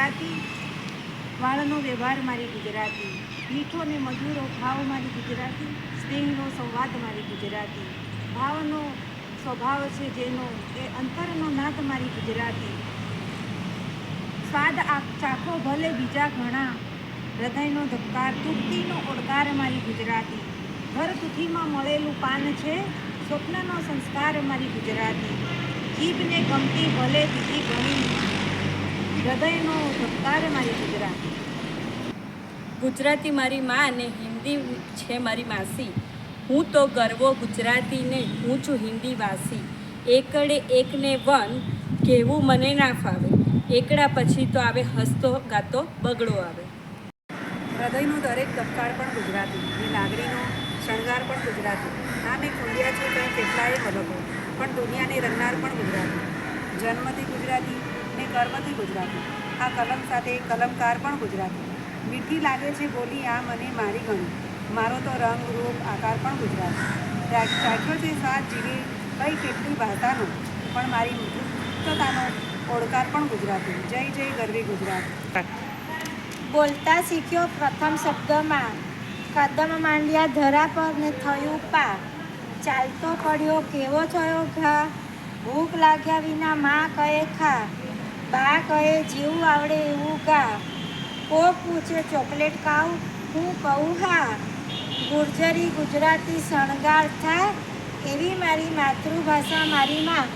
ગુજરાતી, વાળનો વ્યવહાર મારી ગુજરાતી, મીઠો ને મધુરો ભાવ મારી ગુજરાતી, સ્નેહનો સંવાદ મારી ગુજરાતી, ભાવનો સ્વભાવ છે જેનો એ અંતરનો નાદ મારી ગુજરાતી, સ્વાદ ચાખો ભલે બીજા ઘણા, હૃદયનો ધબકાર તૂટતીનો ઓડકાર મારી ગુજરાતી, ઘર તુથીમાં મળેલું પાન છે સ્વપ્નનો સંસ્કાર મારી ગુજરાતી, જીભને ગમતી ભલે બીજી ઘણી, હૃદયનો ધબકાર મારી ગુજરાતી. ગુજરાતી મારી માં અને હિન્દી છે મારી માસી. હું તો ગર્વો ગુજરાતીને, હું છું હિન્દી વાસી. એકડે એકને વન કહેવું મને ના ફાવે, એકડા પછી તો આવે હસતો ગાતો બગડો આવે. હૃદયનો દરેક ધબકાર પણ ગુજરાતી, એ લાગણીનો શણગાર પણ ગુજરાતી, નામે ખુલ્યા છે કંઈ કેટલાય મલકો, પણ દુનિયાને રંગનાર પણ ગુજરાતી, જન્મથી ગુજરાતી ને કર્મથી ગુજરાતી, આ કલમ સાથે કલમકાર પણ ગુજરાતી, મીઠી લાગે છે બોલી આ મને મારી ગણી, મારો તો રંગ રૂપ આકાર પણ ગુજરાતી, ચાખ્યો છે સ્વાદ જીવી કઈ કેટલી ભાષાનો, પણ મારી મુક્તતાનો ઓળકાર પણ ગુજરાતી. જય જય ગરવી ગુજરાત. બોલતા શીખ્યો પ્રથમ શબ્દમાં, કદમ માંડ્યા ધરા પર ને થયું પા, ચાલતો પડ્યો કેવો થયો ઘા, ભૂખ લાગ્યા વિના માં કહે ખા, બા કહે જેવું આવડે એવું ગા, કોક પૂછે ચોકલેટ ખાઉં, હું કહું હા, ગુર્જરી ગુજરાતી શણગાર થાય, એવી મારી માતૃભાષા મારી માં